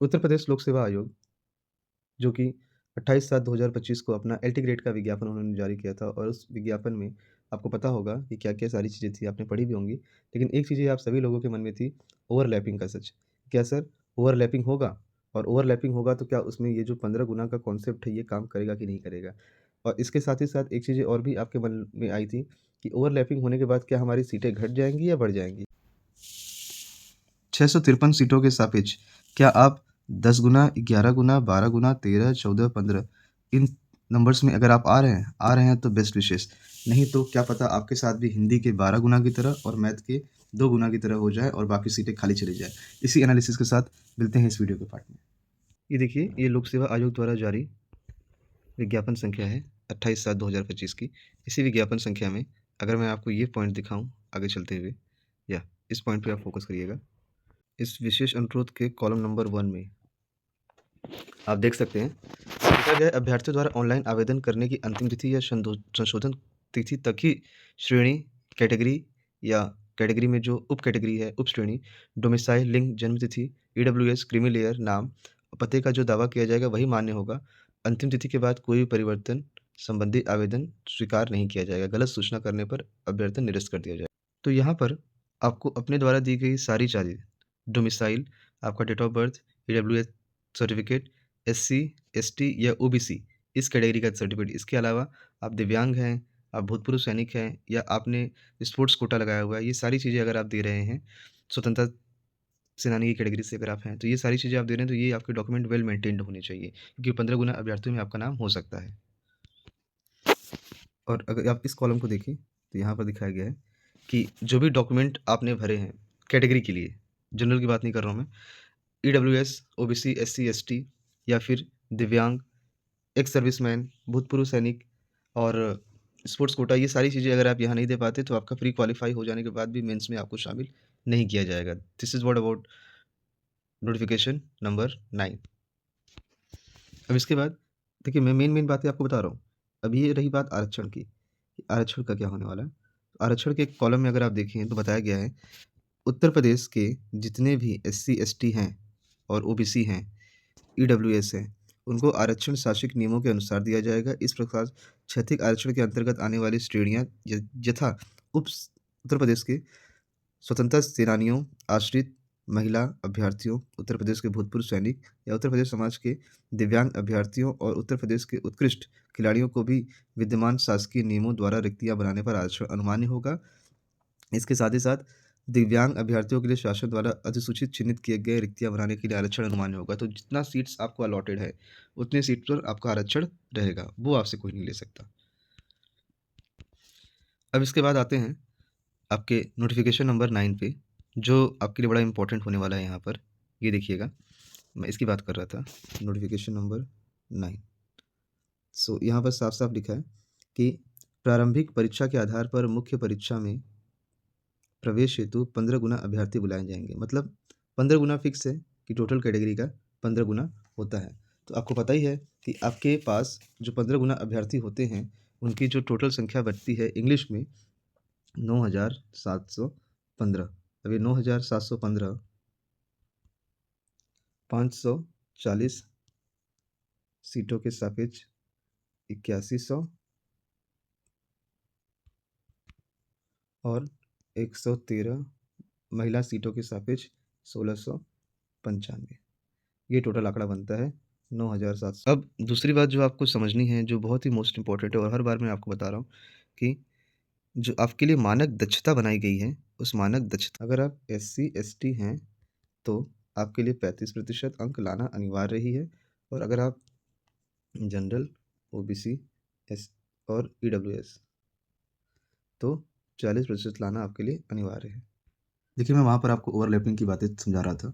उत्तर प्रदेश लोक सेवा आयोग, जो कि 28/7/2025 को अपना एलटी ग्रेड का विज्ञापन उन्होंने जारी किया था और उस विज्ञापन में आपको पता होगा कि क्या-क्या सारी चीज़ें थी, आपने पढ़ी भी होंगी। लेकिन एक चीज़ें आप सभी लोगों के मन में थी, ओवरलैपिंग का सच। क्या सर ओवरलैपिंग होगा? और ओवरलैपिंग होगा तो क्या उसमें ये जो 15 गुना का कॉन्सेप्ट है, ये काम करेगा कि नहीं करेगा? और इसके साथ ही साथ एक चीज़ें और भी आपके मन में आई थी कि ओवरलैपिंग होने के बाद क्या हमारी सीटें घट जाएँगी या बढ़ जाएँगी? 653 सीटों के सापेक्ष क्या आप 10 गुना, 11 गुना, 12 गुना, 13, 14, 15 इन नंबर्स में अगर आप आ रहे हैं तो बेस्ट विशेस। नहीं तो क्या पता आपके साथ भी हिंदी के 12 गुना की तरह और मैथ के 2 गुना की तरह हो जाए और बाकी सीटें खाली चली जाए। इसी एनालिसिस के साथ मिलते हैं इस वीडियो के पार्ट में। ये देखिए, ये लोक सेवा आयोग द्वारा जारी विज्ञापन संख्या है 28/7/2025 की। इसी विज्ञापन संख्या में अगर मैं आपको ये पॉइंट दिखाऊँ आगे चलते हुए, या इस पॉइंट पे आप फ़ोकस करिएगा। इस विशेष अनुरोध के कॉलम नंबर 1 में आप देख सकते हैं, लिखा गया है अभ्यर्थियों द्वारा ऑनलाइन आवेदन करने की अंतिम तिथि या संशोधन तिथि तक ही श्रेणी, कैटेगरी या कैटेगरी में जो उप कैटेगरी है, उप श्रेणी, डोमिसाइल, लिंग, जन्म तिथि, ईडब्ल्यूएस, क्रीमी लेयर, नाम, पते का जो दावा किया जाएगा वही मान्य होगा। अंतिम तिथि के बाद कोई भी परिवर्तन संबंधी आवेदन स्वीकार नहीं किया जाएगा। गलत सूचना करने पर अभ्यर्थन निरस्त कर दिया जाएगा। तो यहाँ पर आपको अपने द्वारा दी गई सारी चीज़ें, डोमिसाइल, आपका date of birth, EWS certificate, SC, ST या ओबीसी इस कैटेगरी का सर्टिफिकेट, इसके अलावा आप दिव्यांग हैं, आप भूतपूर्व सैनिक हैं या आपने स्पोर्ट्स कोटा लगाया हुआ है, ये सारी चीज़ें अगर आप दे रहे हैं, स्वतंत्रता सेनानी की कैटेगरी से अगर आप हैं, तो ये सारी चीज़ें आप दे रहे हैं, तो ये आपके डॉक्यूमेंट वेल मेंटेन्ड होने चाहिए, क्योंकि 15 गुना अभ्यर्थियों में आपका नाम हो सकता है। और अगर आप इस कॉलम को देखें, तो यहाँ पर दिखाया गया है कि जो भी डॉक्यूमेंट आपने भरे हैं कैटेगरी के लिए, जनरल की बात नहीं कर रहा हूँ मैं, ईडब्ल्यूएस, ओबीसी, एससी, एसटी या फिर दिव्यांग, एक्स सर्विसमैन, भूतपूर्व सैनिक और स्पोर्ट्स कोटा, ये सारी चीज़ें अगर आप यहाँ नहीं दे पाते तो आपका प्री क्वालीफाई हो जाने के बाद भी मेंस में आपको शामिल नहीं किया जाएगा। This is what about notification number 9। अब इसके बाद देखिए, मैं मेन बातें आपको बता रहा हूँ। अब ये रही बात आरक्षण की, कि आरक्षण का क्या होने वाला है। आरक्षण के कॉलम में अगर आप देखें तो बताया गया है, उत्तर प्रदेश के जितने भी एससी, एसटी हैं और ओबीसी हैं, ईडब्ल्यूएस हैं, उनको आरक्षण शासकीय नियमों के अनुसार दिया जाएगा। इस प्रकार क्षैतिज आरक्षण के अंतर्गत आने वाली श्रेणियाँ यथा उत्तर प्रदेश के स्वतंत्रता सेनानियों, आश्रित महिला अभ्यर्थियों, उत्तर प्रदेश के भूतपूर्व सैनिक या उत्तर प्रदेश समाज के दिव्यांग अभ्यर्थियों और उत्तर प्रदेश के उत्कृष्ट खिलाड़ियों को भी विद्यमान शासकीय नियमों द्वारा रिक्तियाँ बनाने पर आरक्षण अनुमान्य होगा। इसके साथ ही साथ दिव्यांग अभ्यर्थियों के लिए शासन द्वारा अधिसूचित चिन्हित किए गए रिक्तियाँ भराने के लिए आरक्षण अनुमान्य होगा। तो जितना सीट्स आपको अलॉटेड है, उतने सीट पर आपका आरक्षण रहेगा, वो आपसे कोई नहीं ले सकता। अब इसके बाद आते हैं आपके नोटिफिकेशन नंबर 9 पे, जो आपके लिए बड़ा इंपॉर्टेंट होने वाला है यहाँ पर। ये देखिएगा, मैं इसकी बात कर रहा था, नोटिफिकेशन नंबर 9। सो यहाँ पर साफ-साफ लिखा है कि प्रारंभिक परीक्षा के आधार पर मुख्य परीक्षा में प्रवेश हेतु 15 गुना अभ्यर्थी बुलाए जाएँगे। मतलब 15 गुना फिक्स है कि टोटल कैटेगरी का 15 गुना होता है। तो आपको पता ही है कि आपके पास जो 15 गुना अभ्यर्थी होते हैं, उनकी जो टोटल संख्या बनती है इंग्लिश में 9,715। अब ये 9,715 540 सीटों के सापेक्ष 8100 और 113 महिला सीटों के सापेक्ष 1695, ये टोटल आंकड़ा बनता है 9,700। अब दूसरी बात जो आपको समझनी है, जो बहुत ही मोस्ट इम्पोर्टेंट है और हर बार मैं आपको बता रहा हूँ कि जो आपके लिए मानक दक्षता बनाई गई है, उस मानक दक्षता, अगर आप एससी, एसटी हैं, तो आपके लिए 35% अंक लाना अनिवार्य ही है और अगर आप जनरल, ओबीसी, एस और ईडब्ल्यूएस, तो 40% लाना आपके लिए अनिवार्य है। देखिए, मैं वहाँ पर आपको ओवरलैपिंग की बातें समझा रहा था।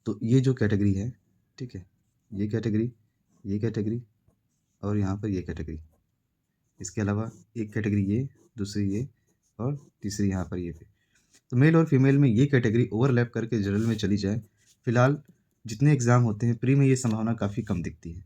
तो ये जो कैटेगरी है, ठीक है, ये कैटेगरी और यहाँ पर ये कैटेगरी, इसके अलावा एक कैटेगरी ये, दूसरी ये और तीसरी यहाँ पर ये पे। तो मेल और फीमेल में ये कैटेगरी ओवरलैप करके जनरल में चली जाए, फिलहाल जितने एग्ज़ाम होते हैं प्री में ये संभावना काफ़ी कम दिखती है।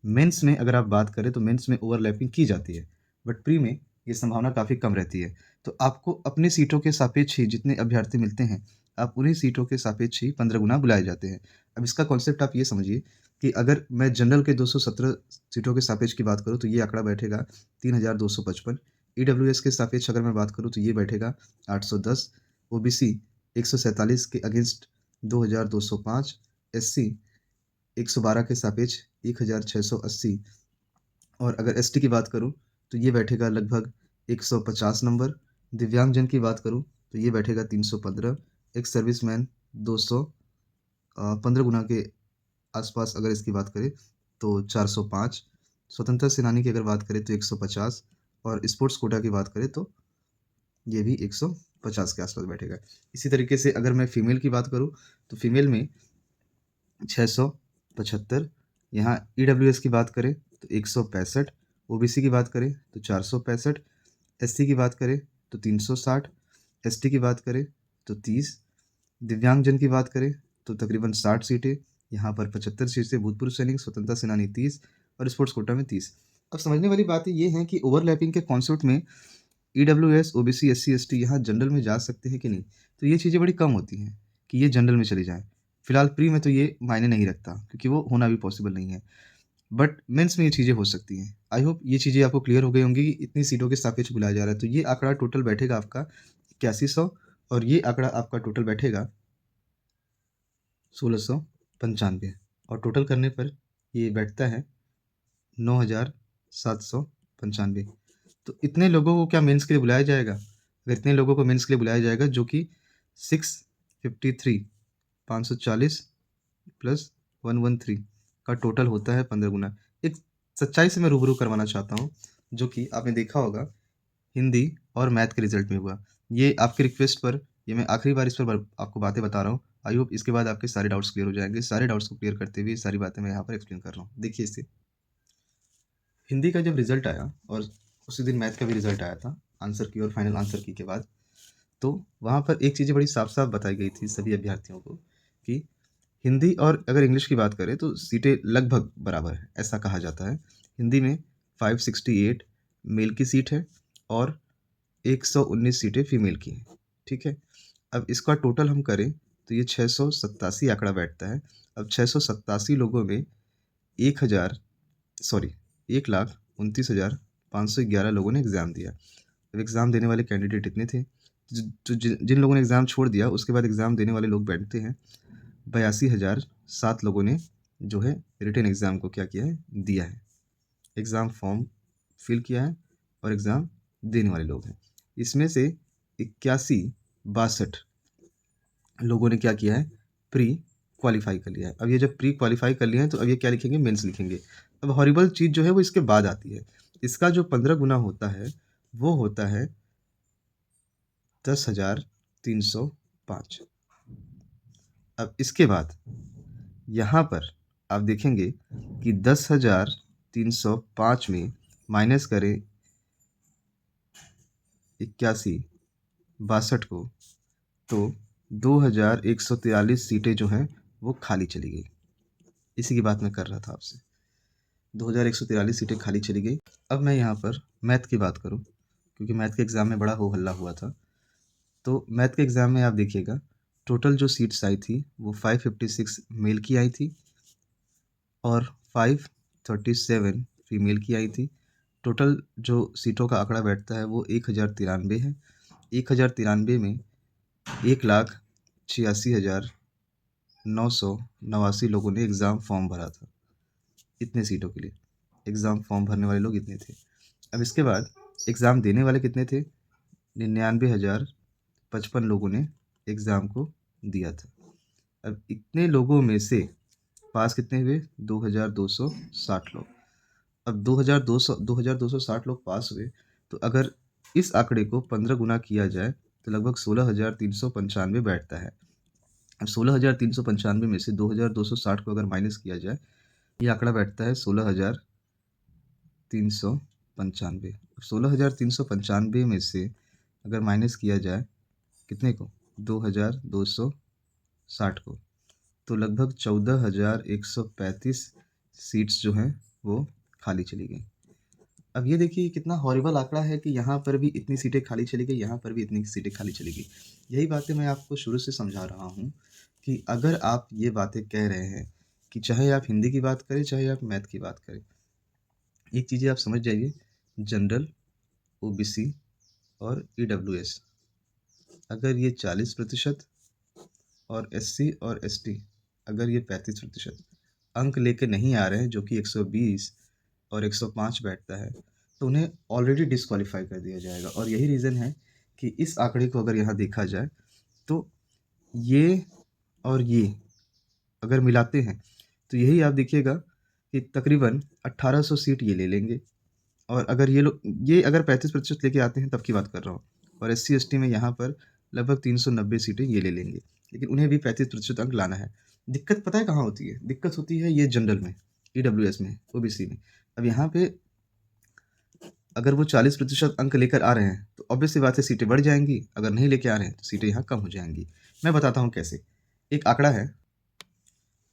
मेंस में अगर आप बात करें तो मेंस में ओवरलैपिंग की जाती है, बट प्री में ये संभावना काफ़ी कम रहती है। तो आपको अपनी सीटों के सापेक्ष ही जितने अभ्यर्थी मिलते हैं, आप उन्हीं सीटों के सापेक्ष ही 15 गुना बुलाए जाते हैं। अब इसका कॉन्सेप्ट आप ये समझिए कि अगर मैं जनरल के 217 सीटों के सापेक्ष की बात करूँ तो ये आंकड़ा बैठेगा 3255। ईडब्ल्यूएस के सापेक्ष अगर मैं बात करूँ तो ये बैठेगा 810। ओबीसी 147 के अगेंस्ट 2205। एससी 112 के सापेक्ष 1680। और अगर एसटी की बात करूँ तो ये बैठेगा लगभग 150 नंबर। दिव्यांगजन की बात करूँ तो ये बैठेगा 315। एक सर्विसमैन 215 गुना के आसपास अगर इसकी बात करें तो 405। स्वतंत्रता सेनानी की अगर बात करें तो 150। और स्पोर्ट्स कोटा की बात करें तो ये भी 150 के आसपास बैठेगा। इसी तरीके से अगर मैं फीमेल की बात करूँ तो फीमेल में 675। यहाँ ईडब्ल्यूएस की बात करें तो 165। ओबीसी की बात करें तो 465। एससी की बात करें तो 360। एसटी की बात करें तो 30। दिव्यांगजन की बात करें तो तकरीबन 60 सीटें। यहाँ पर 75 सीटें भूतपूर्व सैनिक, स्वतंत्रता सेनानी 30 और स्पोर्ट्स कोटा में 30। अब समझने वाली बात ये है कि ओवरलैपिंग के कॉन्सेप्ट में ईडब्ल्यूएस, ओबीसी, एससी, एसटी यहाँ जनरल में जा सकते हैं कि नहीं, तो ये चीज़ें बड़ी कम होती हैं कि ये जनरल में चली जाएँ। फिलहाल प्री में तो ये मायने नहीं रखता क्योंकि वो होना भी पॉसिबल नहीं है। बट मेंस में ये चीज़ें हो सकती हैं। आई होप ये चीज़ें आपको क्लियर हो गई होंगी कि इतनी सीटों के सापेक्ष बुलाया जा रहा है। तो ये आंकड़ा टोटल बैठेगा आपका 8100 और ये आंकड़ा आपका टोटल बैठेगा 1695 और टोटल करने पर ये बैठता है 9795। तो इतने लोगों को क्या मेंस के लिए बुलाया जाएगा? अगर इतने लोगों को मेंस के लिए बुलाया जाएगा जो कि 653 540 प्लस 113 का टोटल होता है 15 गुना। एक सच्चाई से मैं रूबरू करवाना चाहता हूँ जो कि आपने देखा होगा हिंदी और मैथ के रिजल्ट में हुआ। ये आपकी रिक्वेस्ट पर ये मैं आखिरी बार इस पर आपको बातें बता रहा हूँ। आई होप इसके बाद आपके सारे डाउट्स क्लियर हो जाएंगे। सारे डाउट्स को क्लियर करते हुए सारी बातें मैं यहाँ पर एक्सप्लेन कर रहा हूँ। देखिए इसे, हिंदी का जब रिजल्ट आया और उसी दिन मैथ का भी रिजल्ट आया था आंसर की और फाइनल आंसर की के बाद, तो वहाँ पर एक चीज़ें बड़ी साफ साफ बताई गई थी सभी अभ्यर्थियों को कि हिंदी और अगर इंग्लिश की बात करें तो सीटें लगभग बराबर है, ऐसा कहा जाता है। हिंदी में 568 मेल की सीट है और 119 सीटें फीमेल की हैं, ठीक है। अब इसका टोटल हम करें तो ये 687 आंकड़ा बैठता है। अब 687 लोगों में 1,29,511 लोगों ने एग्ज़ाम दिया। अब एग्ज़ाम देने वाले कैंडिडेट इतने थे, जिन लोगों ने एग्ज़ाम छोड़ दिया उसके बाद एग्ज़ाम देने वाले लोग बैठते हैं 82,007 लोगों ने जो है रिटन एग्ज़ाम को क्या किया है, दिया है। एग्ज़ाम फॉर्म फिल किया है और एग्ज़ाम देने वाले लोग हैं। इसमें से 81,62 लोगों ने क्या किया है, प्री क्वालिफाई कर लिया है। अब ये जब प्री क्वालिफाई कर लिया है तो अब ये क्या लिखेंगे, मेंस लिखेंगे। अब हॉरिबल चीज़ जो है वो इसके बाद आती है। इसका जो 15 गुना होता है वो होता है 10,305। अब इसके बाद यहाँ पर आप देखेंगे कि 10,305 में माइनस करें 81,62 को तो 2,143 सीटें जो हैं वो खाली चली गई। इसी की बात मैं कर रहा था आपसे, 2,143 सीटें खाली चली गई। अब मैं यहाँ पर मैथ की बात करूँ क्योंकि मैथ के एग्ज़ाम में बड़ा हो हल्ला हुआ था। तो मैथ के एग्ज़ाम में आप देखिएगा टोटल जो सीट्स आई थी वो 556 मेल की आई थी और 537 फीमेल की आई थी। टोटल जो सीटों का आंकड़ा बैठता है वो 1,093 है। 1,093 में 1,86,989 लोगों ने एग्ज़ाम फॉर्म भरा था। इतने सीटों के लिए एग्ज़ाम फॉर्म भरने वाले लोग इतने थे। अब इसके बाद एग्ज़ाम देने वाले कितने थे, 99,055 लोगों ने एग्ज़ाम को दिया था। अब इतने लोगों में से पास कितने हुए, 2,260 लोग। अब 2,260 लोग पास हुए तो अगर इस आंकड़े को 15 गुना किया जाए तो लगभग 16,395 बैठता है। अब 16,395 में से 2,260 को अगर माइनस किया जाए ये आंकड़ा बैठता है 16,395। 16,395 में से अगर माइनस किया जाए कितने को, 2,260 को, तो लगभग 14,135 सीट्स जो हैं वो खाली चली गई। अब ये देखिए कितना हॉरिबल आंकड़ा है कि यहाँ पर भी इतनी सीटें खाली चली गई, यहाँ पर भी इतनी सीटें खाली चली गई। यही बातें मैं आपको शुरू से समझा रहा हूँ कि अगर आप ये बातें कह रहे हैं कि चाहे आप हिंदी की बात करें, चाहे आप मैथ की बात करें, एक चीज़ें आप समझ जाइए, जनरल, ओबीसी और ईडब्ल्यूएस, अगर ये 40% और एससी और एसटी अगर ये 35% अंक लेके नहीं आ रहे हैं, जो कि 120 और 105 बैठता है, तो उन्हें ऑलरेडी डिस्क्वालीफाई कर दिया जाएगा। और यही रीज़न है कि इस आंकड़े को अगर यहाँ देखा जाए तो ये और ये अगर मिलाते हैं तो यही आप देखिएगा कि तकरीबन 1800 सीट ये ले लेंगे। और अगर ये अगर 35% लेके आते हैं तब की बात कर रहा हूँ, और एससी एसटी में यहाँ पर लगभग 390 सीटें ये ले लेंगे, लेकिन उन्हें भी 35% अंक लाना है। दिक्कत पता है कहाँ होती है? दिक्कत होती है ये जनरल में, ईडब्ल्यूएस में, ओबीसी में। अब यहाँ पे अगर वो 40% अंक लेकर आ रहे हैं तो ऑब्वियस सी बात है सीटें बढ़ जाएंगी, अगर नहीं लेके आ रहे हैं तो सीटें यहाँ कम हो जाएंगी। मैं बताता हूँ कैसे। एक आंकड़ा है,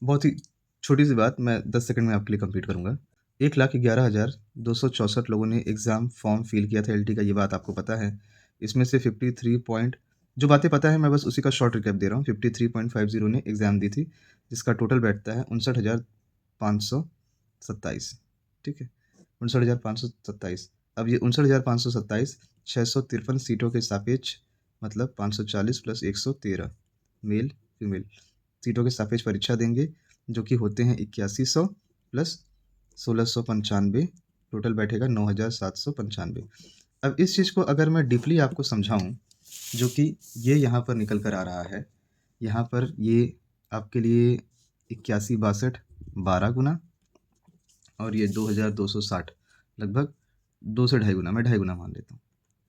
बहुत ही छोटी सी बात, मैं 10 सेकंड में आपके लिए कंप्लीट करूँगा। 1,11,264 लोगों ने एग्ज़ाम फॉर्म फिल किया था एलटी का, ये बात आपको पता है। इसमें से 53 पॉइंट, जो बातें पता है मैं बस उसी का शॉर्ट रिकैप दे रहा हूँ। 53.50 ने एग्ज़ाम दी थी, जिसका टोटल बैठता है 59,527। ठीक है, 59,527। अब ये 59,527 653 सीटों के सापेक्ष, मतलब 540 प्लस 113 मेल फीमेल सीटों के सापेक्ष परीक्षा देंगे, जो कि होते हैं 8100 प्लस 1695, टोटल बैठेगा 9795। अब इस चीज़ को अगर मैं डीपली आपको समझाऊं, जो कि ये यहाँ पर निकल कर आ रहा है, यहाँ पर ये आपके लिए 8162 12 गुना, और ये 2260 लगभग 2 से ढाई गुना, मैं ढाई गुना मान लेता हूँ,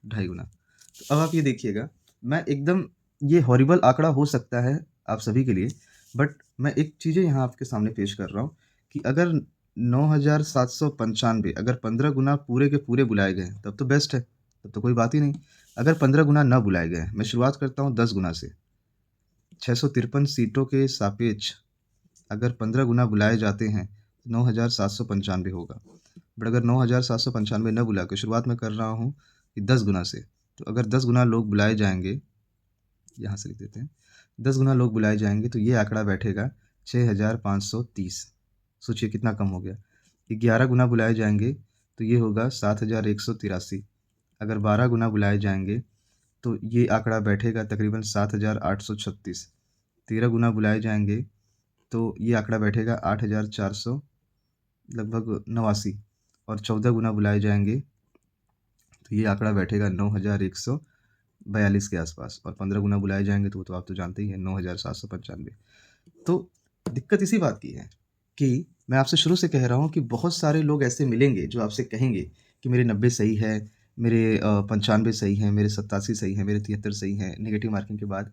ढाई गुना। तो अब आप ये देखिएगा, मैं एकदम, ये हॉरिबल आंकड़ा हो सकता है आप सभी के लिए, बट मैं एक चीज़ें यहाँ आपके सामने पेश कर रहा हूँ कि अगर 9,795 अगर 15 गुना पूरे के पूरे बुलाए गए तब तो बेस्ट है, तब तो कोई बात ही नहीं। अगर 15 गुना ना बुलाए गए, मैं शुरुआत करता हूँ 10 गुना से। 653 सीटों के सापेक्ष अगर 15 गुना बुलाए जाते हैं तो 9,795 होगा। बट अगर 9,795 न बुला के शुरुआत में कर रहा हूँ कि 10 गुना से, तो अगर 10 गुना लोग बुलाए जाएंगे, यहाँ से लिख देते हैं, 10 गुना लोग बुलाए जाएंगे तो ये आंकड़ा बैठेगा 6,530। सोचिए कितना कम हो गया। 11 गुना बुलाए जाएंगे तो ये होगा 7,183। अगर 12 गुना बुलाए जाएंगे तो ये आंकड़ा बैठेगा तकरीबन 7,836। 13 गुना बुलाए जाएंगे तो ये आंकड़ा बैठेगा 8,400 लगभग 89। और 14 गुना बुलाए जाएंगे तो ये आंकड़ा बैठेगा 9,142 के आसपास। और 15 गुना बुलाए जाएंगे तो वो तो आप तो जानते ही हैं, 9,795। तो दिक्कत इसी बात की है कि मैं आपसे शुरू से कह रहा हूँ कि बहुत सारे लोग ऐसे मिलेंगे जो आपसे कहेंगे कि मेरे 90 सही है, मेरे 95 सही है, मेरे 87 सही है, मेरे 73 सही है, नेगेटिव मार्किंग के बाद।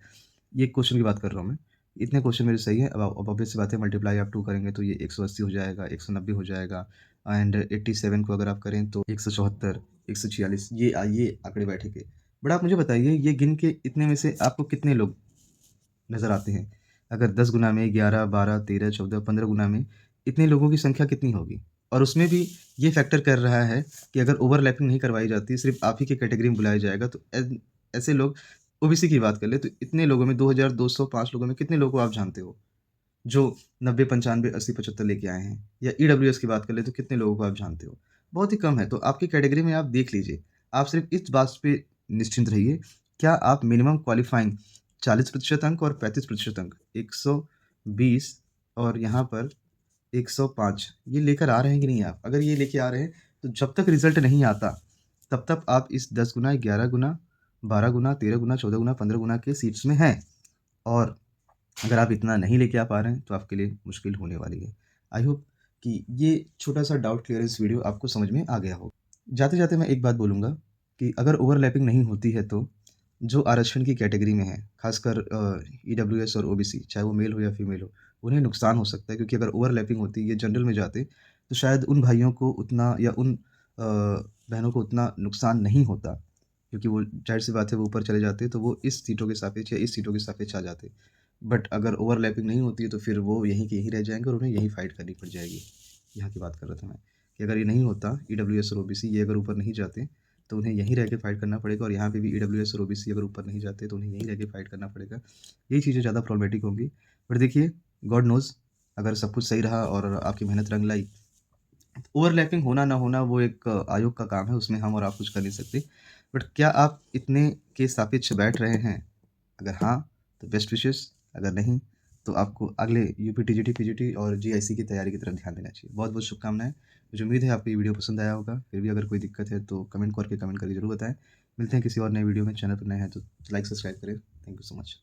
ये क्वेश्चन की बात कर रहा हूँ मैं, इतने क्वेश्चन मेरे सही है। अब ऑब्वियस सी बात है, मल्टीप्लाई आप 2 करेंगे तो ये 180 हो जाएगा, 190 हो जाएगा, एंड 87 को अगर आप करें तो 174, 146, ये आंकड़े बैठेंगे। बट आप मुझे बताइए, ये गिन के इतने में से आपको कितने लोग नज़र आते हैं? अगर 10 गुना में 11, 12, 13, 14, 15 गुना में इतने लोगों की संख्या कितनी होगी? और उसमें भी ये फैक्टर कर रहा है कि अगर ओवरलैपिंग नहीं करवाई जाती, सिर्फ़ आप ही के कैटेगरी में बुलाया जाएगा, तो ऐसे लोग, ओबीसी की बात कर लें तो इतने लोगों में 2205 लोगों में कितने लोगों को आप जानते हो, जो 90, 95, 80, 75 लेके आए हैं? या ईडब्ल्यूएस की बात कर लें तो कितने लोगों को आप जानते हो? बहुत ही कम है। तो आपकी कैटेगरी में आप देख लीजिए। आप सिर्फ़ इस बात पे निश्चिंत रहिए, क्या आप मिनिमम क्वालीफाइंग 40% अंक और 35% अंक, 120 और यहाँ पर 105 ये लेकर आ रहे हैं कि नहीं आप? अगर ये लेके आ रहे हैं तो जब तक रिज़ल्ट नहीं आता, तब तक आप इस 10 गुना, 11 गुना, 12 गुना, 13 गुना, 14 गुना, 15 गुना के सीट्स में हैं। और अगर आप इतना नहीं लेके आ पा रहे हैं तो आपके लिए मुश्किल होने वाली है। आई होप कि ये छोटा-सा डाउट क्लियरेंस वीडियो आपको समझ में आ गया होगा। जाते-जाते मैं एक बात बोलूँगा कि अगर ओवरलैपिंग नहीं होती है तो जो आरक्षण की कैटेगरी में है, खासकर ईडब्ल्यूएस और ओबीसी, चाहे वो मेल हो या फीमेल हो, उन्हें नुकसान हो सकता है, क्योंकि अगर ओवरलैपिंग होती, ये जनरल में जाते, तो शायद उन भाइयों को उतना, या उन बहनों को उतना नुकसान नहीं होता, क्योंकि वो ज़ाहिर-सी बात है वो ऊपर चले जाते तो वो इस सीटों के सापेक्ष या इस सीटों के सापेक्ष आ जाते। बट अगर ओवरलैपिंग नहीं होती है तो फिर वो यहीं के यहीं रह जाएँगे और उन्हें यहीं फाइट करनी पड़ जाएगी। यहाँ की बात कर रहा था मैं। कि अगर ये नहीं होता ईडब्ल्यूएस और ओबीसी ये अगर ऊपर नहीं जाते तो उन्हें यहीं रह के फाइट करना पड़ेगा, और यहाँ पे भी ईडब्ल्यूएस और ओबीसी अगर ऊपर नहीं जाते तो उन्हें यहीं रह के फाइट करना पड़ेगा। यही चीज़ें ज़्यादा प्रॉब्लमेटिक होंगी। बट देखिए, गॉड नोज़, अगर सब कुछ सही रहा और आपकी मेहनत रंग लाई, ओवरलैपिंग होना ना होना वो एक आयोग का काम है, उसमें हम और आप कुछ कर नहीं सकते। बट क्या आप इतने के सापेक्ष बैठ रहे हैं? अगर हाँ, तो बेस्ट विशेस, अगर नहीं, तो आपको अगले यूपी टीजीटी, पीजीटी और जीआईसी की तैयारी की तरफ ध्यान देना चाहिए। बहुत-बहुत शुभकामनाएँ। मुझे उम्मीद है आपको ये वीडियो पसंद आया होगा। फिर भी अगर कोई दिक्कत है तो कमेंट करके ज़रूर बताएँ। मिलते हैं किसी और नए वीडियो में। चैनल पर नए हैं तो लाइक, सब्सक्राइब करें। Thank you so much.